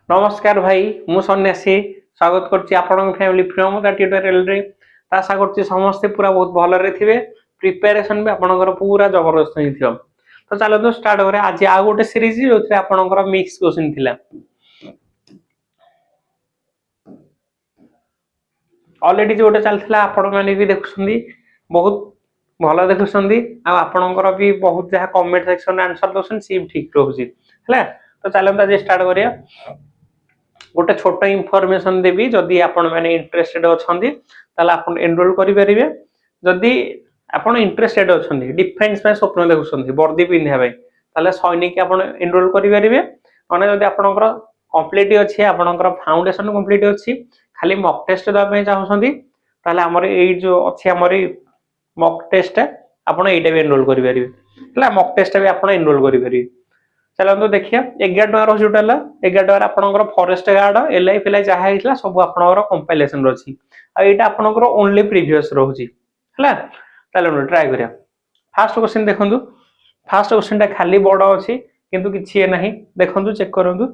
नमस्कार भाई मु सन्यासी स्वागत करछि आपनक फैमिली फ्रॉम द ट्यूटोरियल रे आशा करछि समस्त पूरा बहुत भल रे थिबे प्रिपरेशन भी आपनकर पूरा जबरदस्त ही थियो तो चलो तो स्टार्ट करे आज आ गोटे सीरीज जोथि आपनकर मिक्स क्वेश्चन थिला ऑलरेडी जो गोटे चलथिला आपण माने भी देखुछंदी बहुत भल देखुछंदी आ आपनकर भी बहुत जहा कमेंट सेक्शन आंसर दोसन सी ठीक रहउची हला तो चलो तो आज स्टार्ट करिया गोटे छोट इनफॉरमेशन देवी जदि आपण माने इंटरेस्टेड अछंदी ताला आपण एनरोल करि परिबे जदि आपण इंटरेस्टेड अछंदी डिफेंस में स्वप्न देखुछंदी वर्दी पिन्हा भाई ताले सैनिक आपण एनरोल करि परिबे माने जदि आपणकर कंप्लीट अछि आपणकर फाउंडेशन कंप्लीट अछि खाली मॉक टेस्ट दा पे चाहछंदी ताले हमर एई जो अछि हमर मॉक टेस्ट आपण एइटा भी एनरोल करि परिबे हला मॉक टेस्ट भी आपण एनरोल करि परिबे चलो तो देखिए 11 टका रह जोटल 11 टका आपनकर फॉरेस्ट गार्ड एलआई फिलाई जहा हितला सब आपनकर कंपाइलेशन रछि आ एटा आपनकर ओनली प्रीवियस रहउची हला चलो ट्राई करिया फर्स्ट क्वेश्चन देखंतु फर्स्ट क्वेश्चन ता खाली बड़ अछि किंतु किछि नाही देखंतु चेक करंतु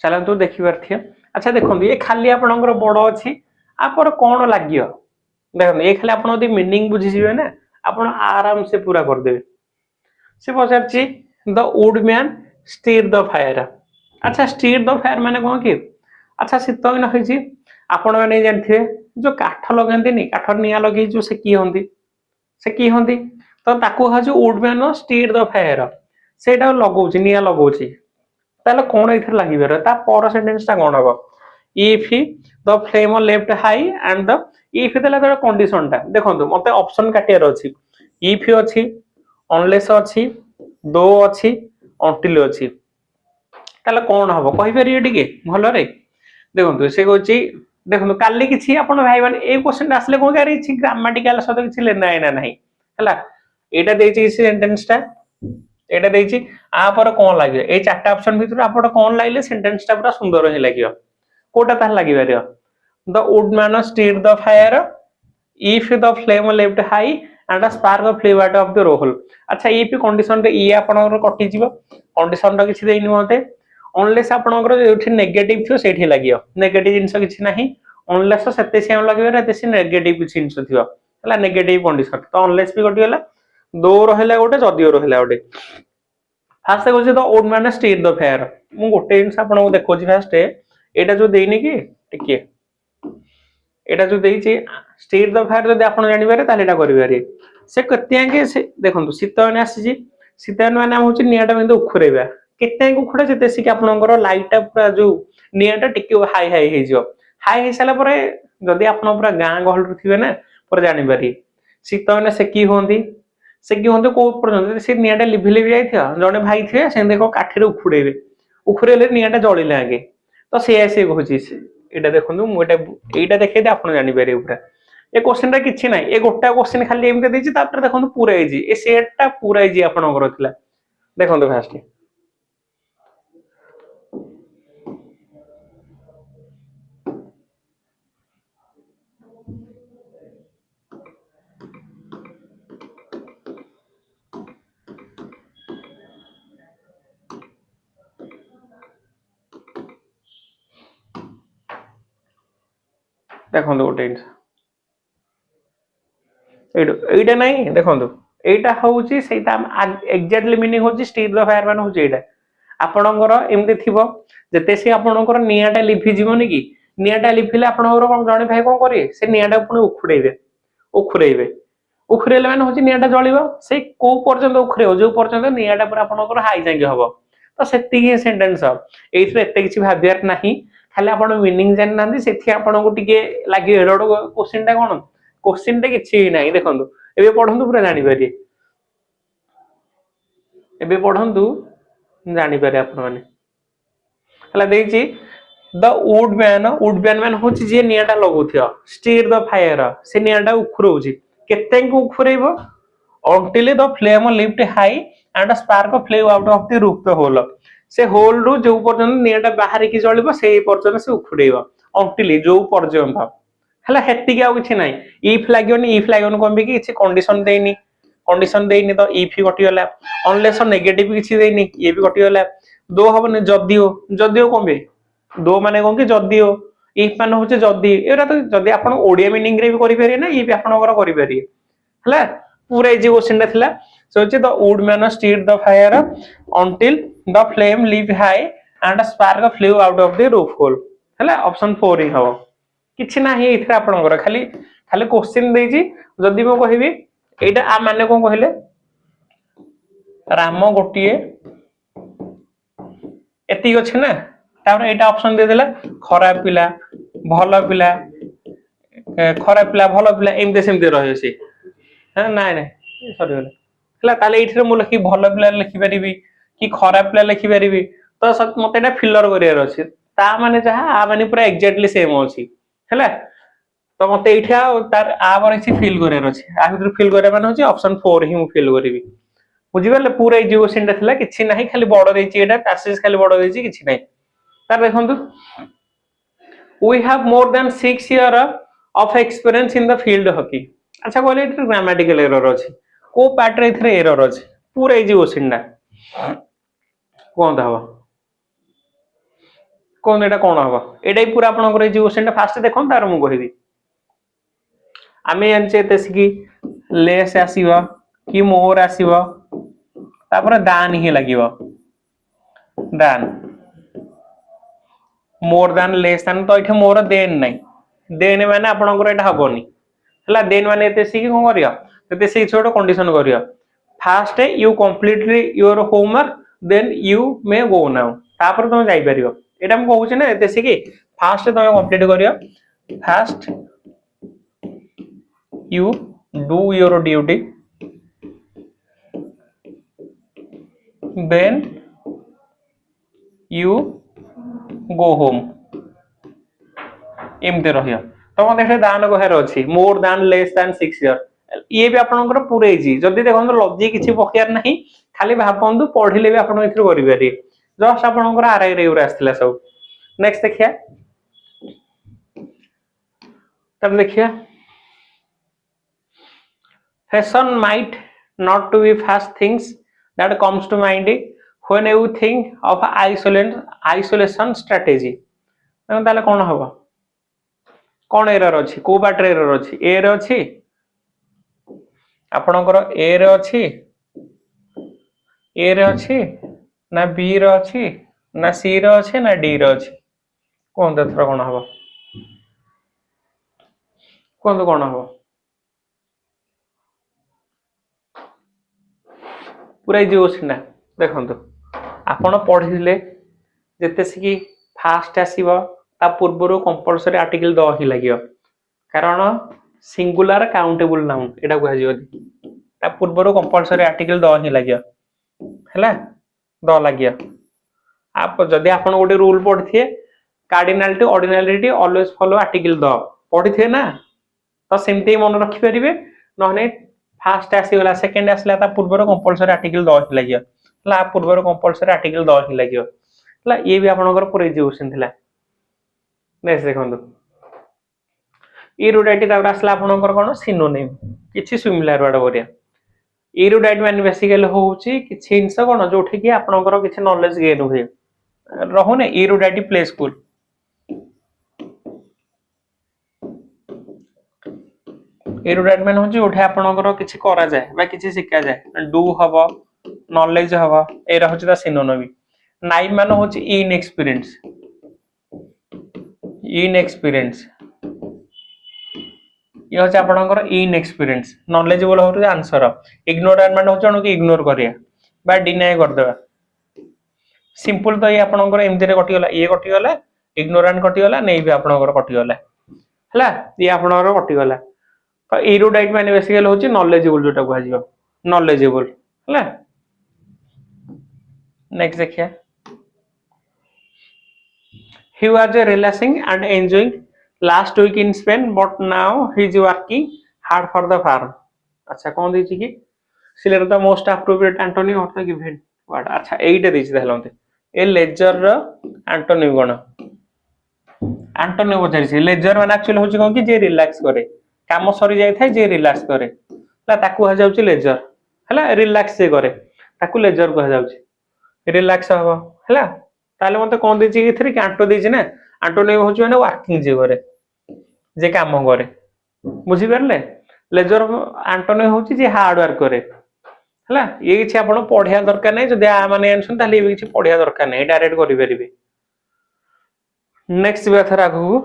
चलंतु देखि परथिया अच्छा देखंतु ये खाली आपनकर बड़ अछि आपर कोन लागियो देखंतु ये खाली आपन यदि मीनिंग बुझि जिवे ना आपन आराम से पूरा कर देबे से पचारछि the woodman stir the fire अच्छा स्टीर द फायर माने कोन कि अच्छा शीत दिन होइछि आपण माने जानथिबे जो काठ लगांती नि काठ निया लगे जो से की होंदी तो ताकू हा जो वुडमैन स्टीर द फायर सेटा लगौछि निया लगौछि ताले कोन इथर लागिबर ता पर सेंटेंस ता कोन हबो if the flame left high and the if देला तो कंडीशन ता देखंतु मते ऑप्शन काटियर अछि इफ अछि अनलेस अछि दो अछि अंटिल अछि ताले कोन हबो कहि परियो टिके भलो रे देखंतु से कहछि देखंतु काली किछि आपण भाई माने ए क्वेश्चन आसले कोन करी छि ग्रामेटिकल सद किछि लेना है ना नाही हला एटा देछि सेंटेंस ता एटा देछि आ पर कोन लागियो ए चारटा ऑप्शन भितर आपण कोन लाइले सेंटेंस ता पूरा सुंदर ही लागियो कोटा ता लागि बारियो the woodman stir the fire if the flame left high and the spark flew out of the roll अच्छा इफ कंडीशन रे ई आपनकर कटि जीवो कंडीशन रो किछि देइनि मते अनलेस आपनकर जेठी नेगेटिव थियो सेठी लागियो नेगेटिव जिंस किछि नाही अनलेस सेते सेम लागियो रे तेसी नेगेटिव किछि जिंस थियो हला नेगेटिव कंडीशन तो अनलेस भी कटि गेला दो रहला गोटे जदियो रहला गोटे फास्ट कहछि the woodman stir the fire मु गोटे जिंस आपनको देखौछि फास्ट एटा जो देइनि कि टिके एटा जो देइछि स्टीर द फायर जदि आपण जानि बारे ताले एटा करि बारे से कत्या के से देखंतु शीतन आसी शीतन माने होछि नियाटा बिंदु उखुरेबा केते उखुडे जेते सिक आपनकर लाइट पूरा जो नियाटा टिके हाई हाई हे जो हाई हे साला परे जदि आपण पूरा गां गहल थिबे ना पर जानि बारी शीतन से की होंदी को पर्यंत से नियाटा लिभि लिभि जाइथिया जने भाई थिए से देखो काठी रे उखुडेबे उखुरेले नियाटा जळिले आगे तो से ऐसे होछि एटा देखंतु मु एटा देखे दे आपण जानि बारे पूरा ए क्वेश्चन रे किछि नै ए गोटा क्वेश्चन खाली एमते देछि तापर देखंतु पूरा इजी ए सेटटा पूरा इजी आपण करथिला देखंतु फास्ट देखंतु गोटे एइटा नै देखंतु एइटा होउची सेटा एक्जेक्टली मीनिंग होउची स्टीर द फायर मान होउची एइटा आपणकर एमते थिबो जते से आपणकर नियाटा लिभि जीवनी कि नियाटा लिभिले आपणकर कोन जणे भाई कोन करी से नियाटा पुनी उखुरेइबे उखुरेले मान होउची नियाटा जळिबो से को पर्यंत उखुरेओ जो पर्यंत नियाटा पर आपणकर हाई जांगे हबो तो सेति ही सेंटेंस एइथरे एते किछि भाबियार नाही खाली आपण मीनिंग जानि नांदी सेथि आपणको टिके लागि एडो क्वेश्चन ता कोन क्वेश्चन ता किछि नाही देखंतु एबे पढंतु पूरा जानि पारि एबे पढंतु जानि पारे आपण माने हला देछि द वुडमैन मैन होछि जे नियाटा लगौथियो स्टीर द फायर से नियाटा उखुरौछि केते को उखुरैबो until the flame lift high and a spark flew out of the roof the hole से होल रु जो पर्यंत नियाटा बाहर की जळिबो सेही पर्यंत से उखुरैबो until जो पर्यंत हला हेतिक आ किछि नै इफ लागोनी कोन बि किछि कंडीशन देनी तो इफ ही कटि गला अनलेस नेगेटिव किछि देनी ये भी कटि गला दो हबने जदियो कोन बे दो माने कोन कि जदियो इफ माने होचे जदि एरा तो जदि आपण ओडिया मीनिंग रे भी करि पारे ना ये भी आपण कर करि पारे हला पूरा इजी क्वेश्चन रे थिला सो होचे the woodman stirred the fire until the flame leaped high and a spark flew out of the roof hole हला ऑप्शन 4 ही हबो किछि नाही इथरा आपण कर खाली खाली क्वेश्चन देजी जदि मो कहिबी एटा आ माने कोन कहिले राम गोटिए एति अछि ना तापर एटा ऑप्शन दे देला खराब पिला भलो पिला खराब पिला भलो पिला एमते सेमते रहै छै हां नाइ नाइ सॉरी हला ताले इथरे मु लिखि भलो पिला लिखि परिबी कि खराब पिला लिखि परिबी तो मते एटा फिलर करियर अछि ता माने जहा आ माने पूरा एग्जैक्टली सेम अछि हला तो मते इठा तार आ पर छि फिल करियर अछि आ भितर फिल करे माने होछि ऑप्शन 4 ही मु फिल करिवि बुझि गले पूरा इजी क्वेश्चन थिला किछि नाही खाली बड़ देछि एटा पैसेज खाली बड़ देछि किछि नाही तार देखंतु we have more than 6 year of experience in the field hockey अच्छा कहले इट ग्रामेटिकल एरर अछि को पार्ट रे इथरे एरर अछि पूरा इजी क्वेश्चन ना कोन दहबो कोन एटा कोन हबो एटा ही पूरा आपन इजी क्वेश्चन फास्ट देखन तार मु कहिबी आमे जानचे तेसकी लेस आसीबा कि मोर आसीबा तापर दान ही लागिबा दान मोर दान लेस दान तो इथे मोर देन नै देन माने आपनकर एटा हबोनी हला देन माने तेसी कि कोन करिया तेसी छोटो कंडीशन करिया first you completely your homework then you may go now तापर तुम जाई परियो एटा हम कहू छी ना तेसी कि फर्स्ट तुम कंप्लीट करियो first you do your duty then you go home एमते रहियो तो मते एठे दान कहेर अछि मोर दान लेस दान 6 ईयर ये भी आपनकर पूरे इजी जदी देखन लॉजिक किछि पकियार नाही खाली भापंदु पढिले भी आपन इथि करि पारि जस्ट आपनकर आरआई रे उरा आस्थिला सब नेक्स्ट देखिया तब देखिया fashion might not to be first things that comes to mind when you think of isolation strategy ताले कोन हबो कोन एरर अछि को बाट एरर अछि ए रे अछि आपनकर ए रे अछि ना बी रे अछि ना सी रे अछि ना डी रे अछि कोन दथरा कोन हबो कोन हबो पूरा इजी क्वेश्चन देखंतु आपण पढिले जते सिकी फास्ट आसीबो ता पूर्वरो कंपलसरी आर्टिकल द ही लागियो कारण सिंगुलर काउंटेबल नाउन एटा कहै जियो ता पूर्वरो कंपलसरी आर्टिकल द ही लागियो हैला द लागियो आप जदी आपण गोटे रूल पढिथे cardinality ordinality always follow article the पढिथे ना तो सेमते मन रखि परिबे नहने फास्ट आसी गला सेकंड आसला ता पूर्वर कंपलसरी आर्टिकल 10 लागियो ला पूर्वर कंपलसरी आर्टिकल 10 लागियो ला ये भी आपनकर पूरा इजी क्वेश्चन थिला नेक्स्ट देखंतु इरुडाइट ता आसला आपनकर कोन सिनोनिम किछि सिमिलर वर्ड करिया इरुडाइट माने बेसिकली होउची किछि इंस कोन जोठी कि आपनकर किछि नॉलेज गेन होय रहुने इरुडाइट प्ले स्कूल एरुडाइट मान होची उठे आपनकर किछि करा जाय बा किछि सिखा जाय डू हबो नॉलेज हबो ए रहउची ता सिनोनिम नाइम मान होची इनएक्सपीरियंस ये होची आपनकर इनएक्सपीरियंस नॉलेजेबल होची आंसर इग्नोरेंट मान होची अनु के इग्नोर करिया बा डिनाय कर देबा सिंपल तो ये आपनकर एमति रे कटि गला ये कटि गला इग्नोरेंट कटि गला नै भी आपनकर कटि गला हला ये आपनकर कटि गला तो एरुडाइट माने बेसिकली होची नॉलेजेबल जोटा कहै जियो नॉलेजेबल हला नेक्स्ट देखिया he was relaxing and enjoying last week in Spain but now he is working hard for the farm. अच्छा कौन देछि कि select the most appropriate antonym of the given word. अच्छा एइटा देछि ताहले मते ए लेजर रो एंटोनिम कोन एंटोनिम पचारिछि लेजर माने actually होछि कोन कि जे रिलैक्स करे काम सरी जाय थाय जे रिलैक्स करे ला ताकू ह जाउछि लेजर हला रिलैक्स जे करे ताकू लेजर कह जाउछि रिलैक्स हबो हला ताले मते कोन देछि कि थ्री एंटो देछि ना एंटोनिम होछि माने वर्किंग जे करे जे काम करे बुझि परले लेजर एंटोनिम होछि जे हार्ड वर्क करे हला ये किछि आपण पढिया दरकार नै जदि आ माने आनसन ताले ये किछि पढिया दरकार नै डायरेक्ट करि परिबे नेक्स्ट बेथर आगु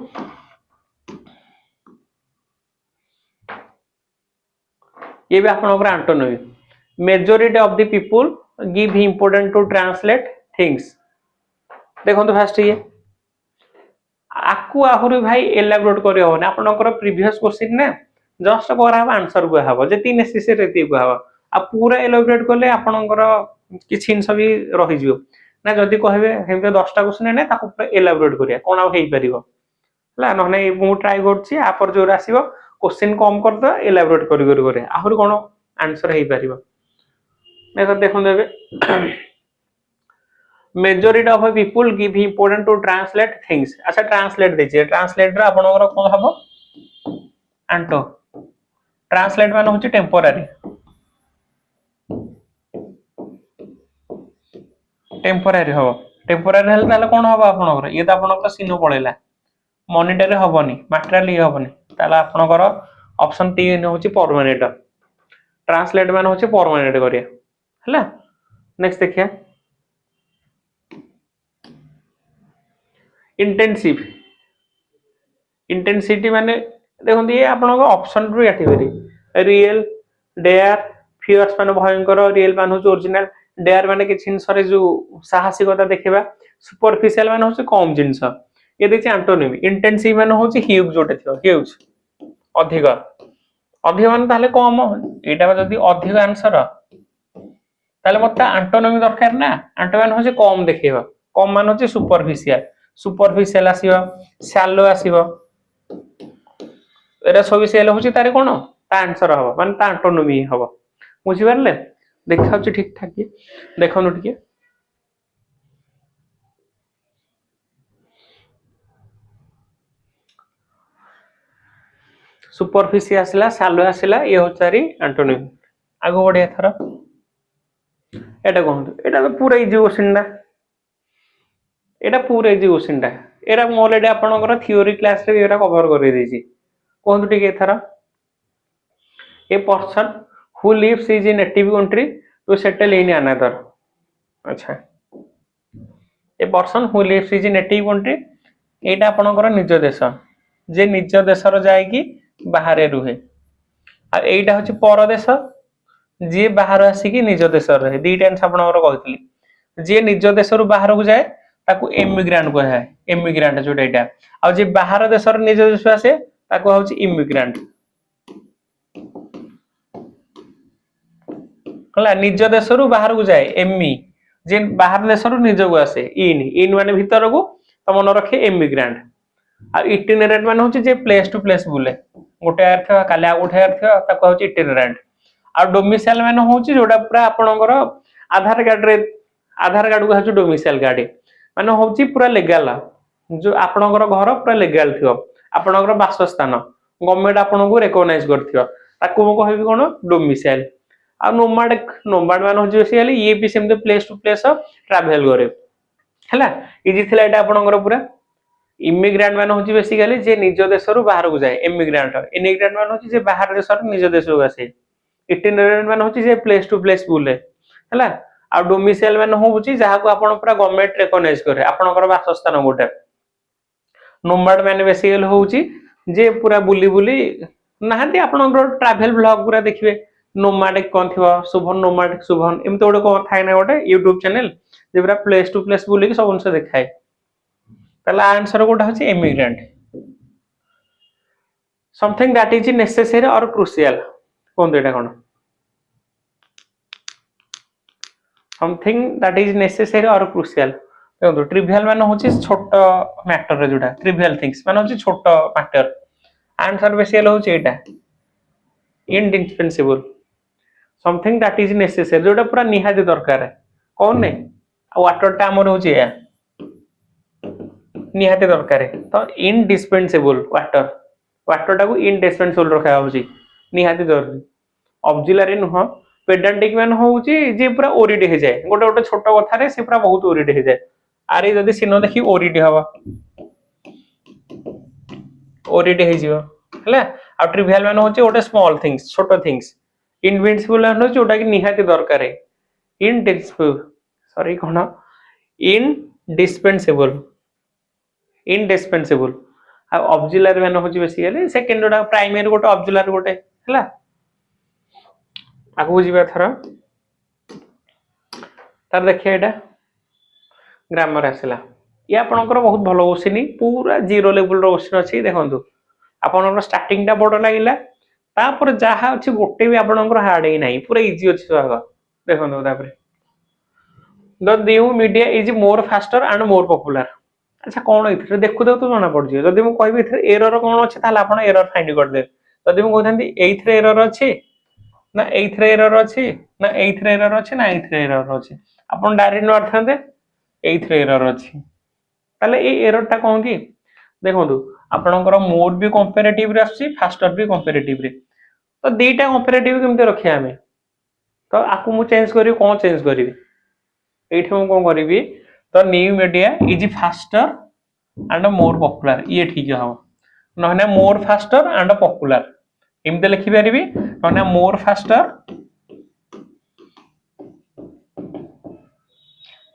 ये भी आपनकर antonym majority of the people give important to translate things देखो तो फास्ट ये आकु आहुरी भाई एलाबोरेट करि होने आपनकर प्रीवियस क्वेश्चन ना जस्ट करा आंसर को हबो जेति नेसेसरी रेति को हबो आ पूरा एलाबोरेट करले आपनकर किछि इनस भी रहि जिवो ना जदि कहबे हेमते 10 टा क्वेश्चन नै ताको पूरा एलाबोरेट करिया कोन आ हेइ परिबो हला न नै मु ट्राई करछि आ पर जोर आसीबो क्वेश्चन कम कर द एलाबोरेट करि करि करे आहुरी कोन आंसर हेइ परिबो देखो देखो देबे majority of people give important to translate things अच्छा ट्रांसलेट देछि ट्रांसलेट रा आपनकर कोन हबो एंटो ट्रांसलेट मान होछि टेम्पोरारी टेम्पोरारी हो टेम्पोरारी हेल ताले कोन हबो आपनकर ये त आपनकर सिनो पळेला मॉनिटरी हबोनी मटेरियल ये हबोनी ताले आपनकर ऑप्शन 3 होछि परमानेंट ट्रांसलेट मान होछि परमानेंट करिया हला नेक्स्ट देखिया इंटेंसिव इंटेंसिटी माने देखो ये आपनकर ऑप्शन रु याटिबेरी रियल डेयर फियर्स माने भयंकर रियल मान होछि ओरिजिनल डेयर माने कि जिनसरे जो साहसिकता देखिबा सुपरफिशियल माने होछि कम जिंस ये देछि एंटोनिम इंटेंसिव माने होछि ह्यूज जोटे थियो ह्यूज अधिक अधिक माने ताले कम एटा जदी अधिक आंसर ताले मते एंटोनिम दरकार ना एंटोनिम होछि कम देखिबा कम मान होछि सुपरफिशियल सुपरफिशियल आसीबा शैलो आसीबा एरा सब सेल होछि तारे कोन ता आंसर हबो माने ता एंटोनिम हबो बुझि परले देखाउछि ठीक ठाक कि देखनु टिके सुपरफिशियल आसिला शैलो आसिला ये होचारी एंटोनिम आगो बढ़िया थरा एटा कहंतु एटा तो पूरा इजी क्वेश्चन ना एटा पूरा इजी क्वेश्चन टा एरा म ऑलरेडी आपनकर थ्योरी क्लास रे एटा कवर करि देछि कहंतु टिके थरा a person who lives is in native country to settle in another अच्छा a person who lives is in native country एटा आपनकर निज देश जे निज देश रो जाय कि बाहर रुहे आ एटा होछि परदेश जे बाहर आसी कि निज देश रहे दी टेंस आपनकर कहतली जे निज देश रु बाहर को जाय ताकू इमिग्रेंट को है इमिग्रेंट जोटा एटा आ जे बाहर देश रो निज देश आसे ताकू होछि इमिग्रेंट हला निज देश रु बाहर को जाए एमी जे बाहर देश रु निज को आसे इन माने भीतर को त मन रखे इमिग्रेंट आ इटिनरेंट माने होछि जे प्लेस टू प्लेस बुले गोटे अर्थ काले आ गोटे अर्थ ताको होछि इटिनरेंट आ डोमिसाइल माने होछि जोटा पूरा आपनकर आधार कार्ड को होछि डोमिसाइल कार्ड माने होछि पूरा लीगल जो आपनकर घर पूरा लीगल थियो आपनकर वासस्थान गवर्नमेंट आपन को रिकॉग्नाइज करथियो ताको म कहबी कोन डोमिसाइल आ नोमाड मान होछि बेसिकली ये भी same place to place travel करे हला इजी थिला एटा आपनकर पूरा इमिग्रेंट मान होछि बेसिकली जे निज देश रु बाहर को जाय इमिग्रेंट मान होछि जे बाहर देश रु निज देश को आसे इटिनरेंट मान होछि जे प्लेस टू प्लेस बुले हला आ डोमिसाइल मान होछि जहा को आपन पूरा गवर्नमेंट रिकॉग्नाइज करे आपनकर वासस्थान गोटे नोमाड मान बेसिकली होछि जे पूरा बुली बुली नाहंती आपनकर ट्रैवल ब्लॉग पूरा देखिबे नोमाडिक कोन थिबो शुभन नोमाडिक शुभन एमते ओडे कोन थाय ना ओडे YouTube चैनल जे पूरा प्लेस टू प्लेस बुली कि सब उनसे देखाय तला आंसर कोटा होछि immigrant something that is necessary और क्रूशियल कोन देटा कोन समथिंग दैट इज नेसेसरी और क्रूशियल देखो ट्रिवियल मान होची छोट मैटर रे जोटा ट्रिवियल थिंग्स मान होची छोट मैटर आंसर बेसिकली होची एटा indispensable something that is necessary जोटा पूरा निहाती दरकार कौन नहीं वाटर टा हमर होची या निहाती दरकार तो इंडिस्पेंसिबल वाटर वाटर टा को इंडिस्पेंसिबल रखा होची निहाती जरूरी ऑक्सिलरी नुह पेडांटिक मान होची जे पूरा ओरिड हे जाए गोटे गोटे छोट कथा रे से पूरा बहुत ओरिड हे जाए आरे जदी सिनो देखि ओरिड हवा ओरिड हे जिवो हला आ ट्रिवियल मान होची गोटे स्मॉल थिंग्स छोट थिंग्स इनविंसिबल मान होची जोटा कि निहाती दरकार है इनडिस्पेंसिबल सॉरी कोन इनडिस्पेंसिबल इनडिस्पेंसिबल आ ऑक्सिलरी मान होची बेसिकली सेकंड जोटा प्राइमरी गोटे ऑक्सिलरी गोटे हला आगु जीवा थरा तार देखिए एटा ग्रामर आसला ये आपनकर बहुत भलो क्वेश्चन पूरा जीरो लेवल रो क्वेश्चन अछि देखंतु आपनकर स्टार्टिंग टा बड़ लागिला तापर जहा अछि गोटे भी आपनकर हार्ड ही नाही पूरा इजी अछि स्वाग देखंतु तापर the new media is more faster and more popular अच्छा कोन इथरे देखु देखु तो जाना पड़ जियो जदी मु कहबी इथरे एरर कोन अछि ताले आपन एरर फाइंड कर दे जदी मु कहथांती एइथरे एरर अछि ना एइथरे एरर अछि ना एइथरे एरर अछि ना एइथरे एरर अछि आपन डायरेक्ट मारथांते एइथरे एरर अछि ताले ए एरर टा कोन की देखंतु आपनकर मोड भी कंपैरेटिव रे आछि फास्टर भी कंपैरेटिव रे तो दीटा कंपैरेटिव केमते रखिया हमें तो आपको मु चेंज करी कोन चेंज करी एठी मु कोन करिवि तो new media is faster and more popular ये ठीक हो नहने मोर फास्टर एंड पॉपुलर एमते लिखि परिबी नहने मोर फास्टर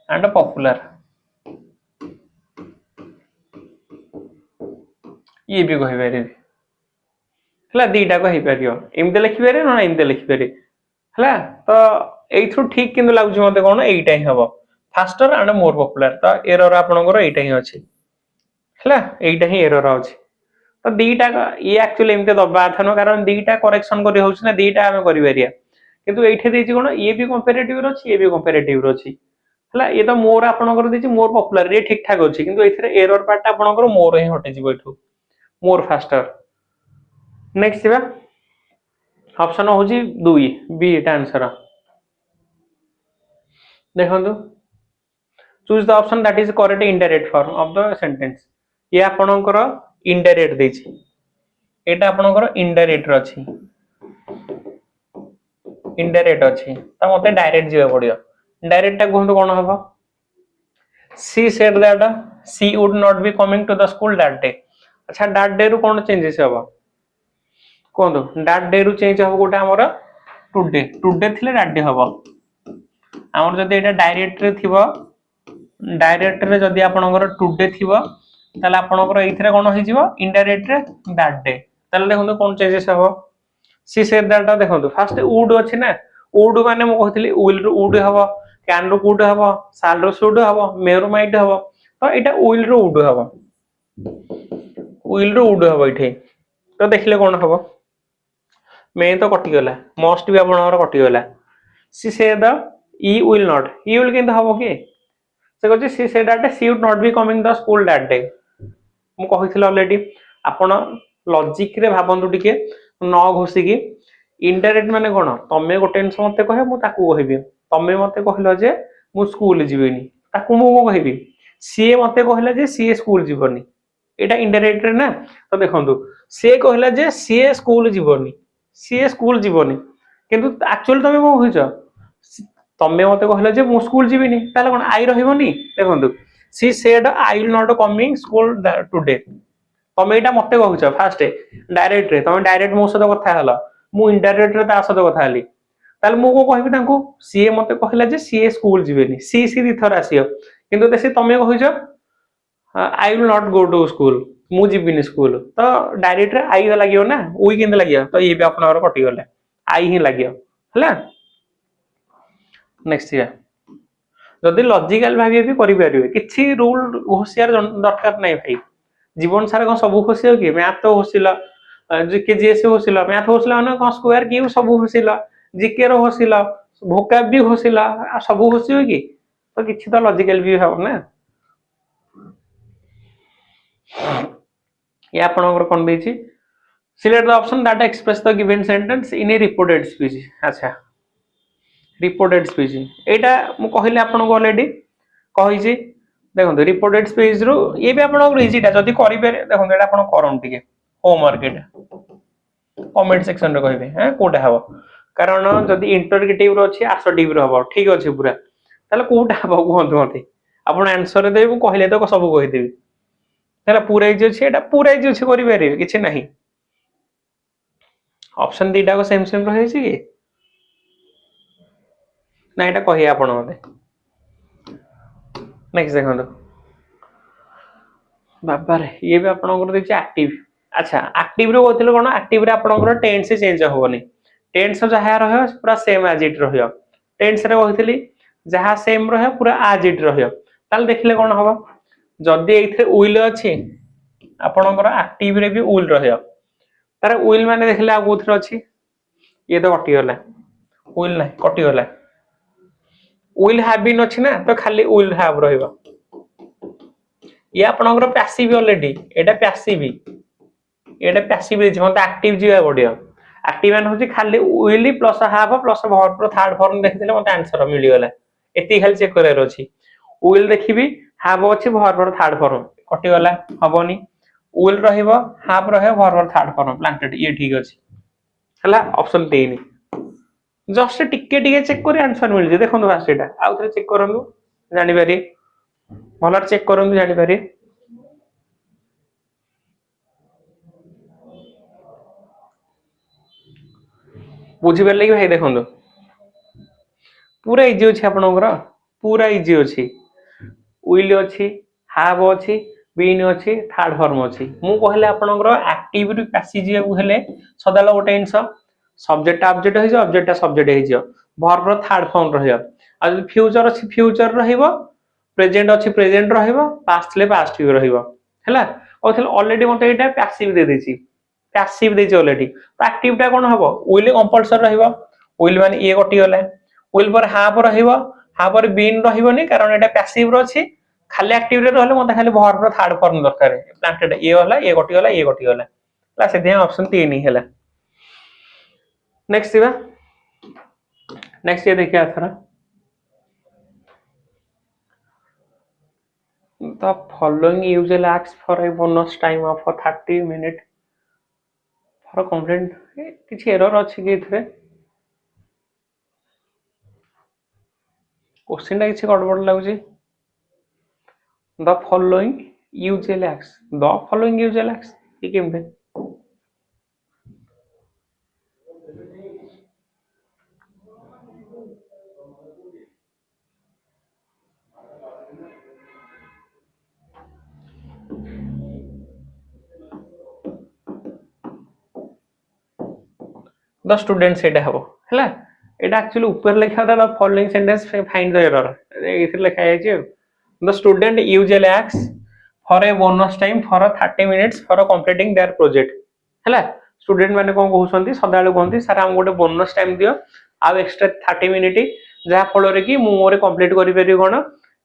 एंड पॉपुलर ये भी कहि परिबी हला दीटा कहि परियो एमते लिखि परियो ना एमते लिखि परियो हला तो एथु ठीक किंतु लागु मते कोन एइटा ही हबो फास्टर एंड मोर पॉपुलर तो एरर आपनकर एइटा ही अछि हला एइटा ही एरर अछि तो दीटा ये एक्चुअली एमते दबा थनो कारण दीटा करेक्शन करी होउछ ना दीटा हमें करि परिया किंतु एइठे देछि कोन ये भी कंपैरेटिव रो अछि ये भी कंपैरेटिव रो अछि हला ये तो मोर आपनकर देछि मोर पॉपुलर ये ठीक ठाक अछि किंतु एथरे एरर पार्ट आपनकर मोर ही हटे जिवो एठु मोर फास्टर नेक्स्ट बा ऑप्शन होजी 2 बी एटा आंसर देखंतु choose the option that is correct indirect form of the sentence ये आपनकर इनडायरेक्ट देछि एटा आपनकर इनडायरेक्ट अछि इनडायरेक्ट अछि त मते डायरेक्ट जिवा पड़ियो डायरेक्ट ता कहंतु कोन हबो she said that she would not be coming to the school that day अच्छा दैट डे रु कोन चेंजेस हबो कहंतु दैट डे रु चेंज हबो गोटा हमर टुडे थिले दैट डे हबो हमर जदी एटा डायरेक्ट रे थिबो डायरेक्ट रे जदी आपनकर टुडे थिबो ताले आपनकर एथिरे कोन होई जिवो इनडायरेक्ट रे दैट डे ताले देखंतु कोन चेंजेस हबो सी सेड दैट देखंतु फास्ट वुड अछि ना वुड माने मो कहथिली विल रो वुड हबो कैन रो वुड हबो साल रो शुड हबो मे रो माइट हबो तो एटा विल रो वुड हबो विल रो वुड हबो इठे तो देखले कोन हबो मे तो कटि गला मस्ट भी आपनकर कटि गला she said he will not he will केंत हबो के से कहछि she said that she would not be coming the school that day मु कहिथिल ऑलरेडी आपण लॉजिक रे भाबंतु टिके न घोसी की इनडायरेक्ट माने कोन तमे गोटे जिंस मते कहे मु ताकू कहबी तमे मते कहलो जे मु स्कूल जीवेनी ताकू मु कहबी सी मते कहला जे सी स्कूल जीवनी एटा इनडायरेक्ट रे ना तो देखंतु से कहला जे सी स्कूल जीवनी सी स्कूल जीवनी किंतु एक्चुअली तमे को कहिछ तमे मते कहला जे मु स्कूल जीवेनी ताले कोन आई रहिबोनी देखंतु she said I will not coming school today तमे एटा मते कहूछ फास्ट डायरेक्ट रे तमे डायरेक्ट मो सहित कथा हला मु इनडायरेक्ट रे ता सहित कथा हली ताले मु को कहबी तांको सी मते कहला जे सी स्कूल जीवेनी सी दिथर आसियो किंतु ते तमे कहूछ I will not go to school मु जीविनी स्कूल तो डायरेक्ट रे आई लागियो ना ओई केंद लागियो तो ये भी आपनर कटि गले आई ही लागियो हला नेक्स्ट या जदि लॉजिकल भाबी भी करि परिबे किछि रूल होशियार दरकार नै भाई जीवन सारा को सब होशियो कि मैथ तो होसिला जीके जीएस होसिला मैथ होसिला न को स्क्वायर क्यूब सब होसिला जीके रो होसिला भोकाब भी होसिला सब होसियो कि तो किछि तो लॉजिकल भी हो ना ये आपनकर कोन देछि select the option that express the given sentence in a reported speech अच्छा रिपोर्टेड स्पीच एटा मु कहले आपनको ऑलरेडी कहि छी देखो रिपोर्टेड स्पीच रो ये भी आपनको इजीटा जदी करि पे देखो एटा आपन करन टिके होमवर्क एटा कमेंट सेक्शन रे कहबे हैं कोटा हबो कारण जदी इंटरगेटिव रो अछि आसोटिव रो हबो ठीक अछि पूरा ताले कोटा हबो कोहंतु मते आपन आंसर देबे मु कहले तो सब कहि देबी ताले पूरा इजी अछि एटा पूरा इजी अछि करि पारे किछि नाही ऑप्शन दीटा को सेम सेम रहे छी कि ना एटा कहि आपन मते नेक्स्ट देखो बाबा रे ये भी आपन देखिए एक्टिव अच्छा एक्टिव रो होतले कोन एक्टिव रे आपन टेंस चेंज होबनी टेंस जहा रहे पूरा सेम एज इट रहियो टेंस रे होतली जहा सेम रहे पूरा एज इट रहियो ताल देखले कोन हबो जदी एथे विल अछि आपन एक्टिव रे भी विल रहियो तार विल माने देखले आ कोथरे अछि ये तो कटि गला विल ना कटि गला विल हैव बीन अछि ना तो खाली विल हैव रहिबो ये आपनकर पैसिव ऑलरेडी एटा पैसिव एटा पैसिव जे मत एक्टिव जीवा पडियो एक्टिव मान होची खाली will plus have plus verb रो थर्ड फॉर्म देखिले मत आंसर मिली गला एती खाली चेक करे अछि विल देखिबी हैव अछि वर्ब रो थर्ड फॉर्म कटि गला हबोनी विल रहिबो हैव रहे वर्ब रो थर्ड फॉर्म प्लांटेड ये ठीक अछि हला ऑप्शन 3 जस्ट टिके टिके चेक करी आंसर मिल जे देखो बास एटा आउ थरे चेक करंगु जानि बारी भलर चेक करंगु जानि बारी बुझी परले कि भाई देखो पूरा इजी अछि आपनकर पूरा इजी अछि विल अछि हैव अछि बीन अछि थर्ड फॉर्म अछि मु कहले आपनकर एक्टिव रु पैसिव जे हेले सदाला गोटे इंस सब्जेक्ट ऑब्जेक्ट होई जो ऑब्जेक्ट सब्जेक्ट होई जो वर्ब रो थर्ड फॉर्म रहियो आ फ्यूचर अछि फ्यूचर रहिबो प्रेजेंट अछि प्रेजेंट रहिबो पास्ट ले पास्ट भी रहिबो हैला ओथले ऑलरेडी मते एटा पैसिव दे देछि पैसिव देछि ऑलरेडी तो एक्टिव टा कोन हबो विल कंपलसरी रहिबो विल माने ए कटि गला विल पर हाफ रहिबो हाफ पर बीन रहिबोनी कारण एटा पैसिव रो अछि खाली एक्टिव रे रहले मते खाली वर्ब रो थर्ड फॉर्म दरकार प्लांटेड ए होला ए कटि गला ए कटि गला ला से ऑप्शन 3 ही हैला नेक्स्ट दिबा नेक्स्ट ये देखिए आथरा the following usual acts for a bonus time of 30 minutes for a complaint किछि एरर अछि कि इथरे क्वेश्चन टा किछि गड़बड़ लागुछि the following usual acts ये केमते द स्टूडेंट सेटा हबो हैला एटा एक्चुअली ऊपर लिखा था the following sentence find the error इथि लिखा है जे the student usually acts for a bonus time for 30 minutes for completing their project हैला स्टूडेंट माने कोन कहउसंती सदाळे कोनती सर हम गोटे बोनस टाइम दियो आ एक्स्ट्रा 30 मिनिट जहा फलो रे कि मु मोरे कंप्लीट करि पेरि कोन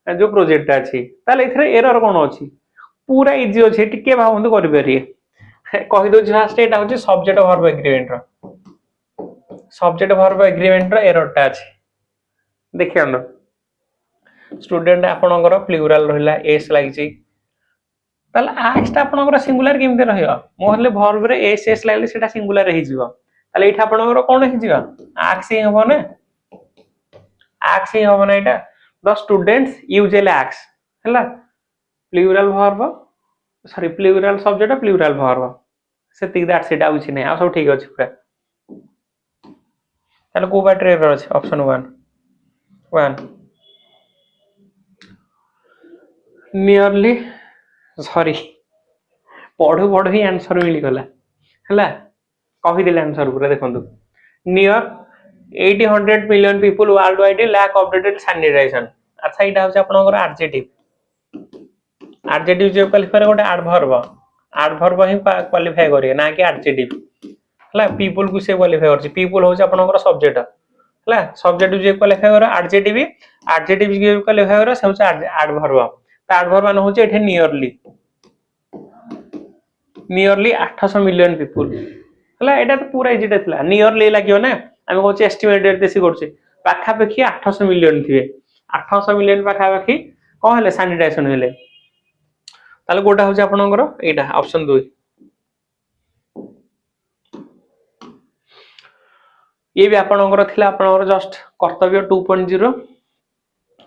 जो प्रोजेक्ट अछि ताले इथरे एरर कोन अछि पूरा इजी अछि टिके भावंतु करि पेरि कहि दो फास्ट एटा होची सब्जेक्ट वर्ब एग्रीमेंट रो सब्जेक्ट वर्ब एग्रीमेंट रो एरर टा अछि देखियन स्टूडेंट आपनकर प्लुराल रहला एस लागछि ताल आक्स ता आपनकर सिंगुलर केमते रहयो मोहले वर्ब रे एस एस लागले सेटा सिंगुलर रहि जिवो ताले एठा आपनकर कोन हि जिवो आक्स ही हबो ने आक्स ही हबो ने एटा द स्टूडेंट्स यूजुअली आक्स हैला plural verb sorry plural subject plural verb सेति दैट सेटा आउछि नै आ सब ठीक अछि पूरा ताले को बैटरी एरर अछि ऑप्शन 1 नियरली सॉरी पढ़ु पढ़ु ही आंसर मिल गला हैला कहि दिले आंसर पूरा देखंतु near 800 million people world wide lack updated sanitization अच्छा इटा होछ आपनकर एडजेक्टिव जे क्वालिफायर गोटे एडवर्ब ही क्वालिफाई करिए ना कि एडजेक्टिव हला पीपल को से क्वालिफाई करछि पीपल होछ आपनकर सब्जेक्ट हला सब्जेक्ट जे क्वालिफाई कर एडजेक्टिव जे क्वालिफाई कर से होछ एडवर्ब ता एडवर्ब मान होछ एठे नियरली नियरली 800 मिलियन पीपुल हला एटा तो पूरा इजी थिला नियरली लागियो ना आमे कहूँ एस्टिमेटेड देसी करछे पाखापाखि 800 मिलियन थिबे 800 मिलियन पाखापाखि कौन हेले सैनिटाइजेशन हेले ताले गोटा होचे आपनकर एटा ऑप्शन 2 ये भी आपनकर थिला आपनकर जस्ट कर्तव्य 2.0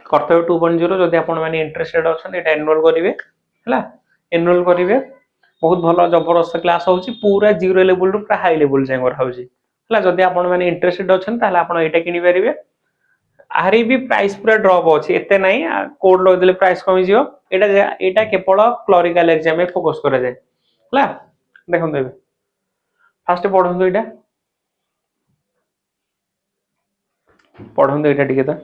कर्तव्य 2.0 जदि आपण माने इंटरेस्टेड अछन एटा एनरोल करिवे हला एनरोल करिवे बहुत भलो जबरदस्त क्लास होची पूरा जीरो लेवल रु पूरा हाई लेवल जाय कर होची हला जदि आपण माने इंटरेस्टेड अछन ताले आपण एटा किनि परिवे आरी भी प्राइस पूरा ड्रॉप अछि एते नै कोड लो देले प्राइस कमी जियो एटा केवल क्लरिकल एग्जाम में फोकस करा जाय हला देखन देबे फास्ट पढन दो एटा पढन दो एटा टिके त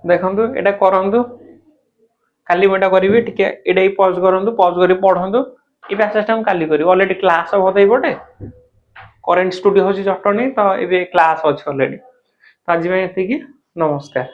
देखंतु एटा करंतु काली मोटा करिवे टिके एडे पॉज करंतु पॉज करी पढंतु ई पैसेज हम काली करी ऑलरेडी क्लास होतै बटे करेंट स्टूडियो होची जटनी तो एबे क्लास अछि ऑलरेडी तो आज में एति की नमस्कार।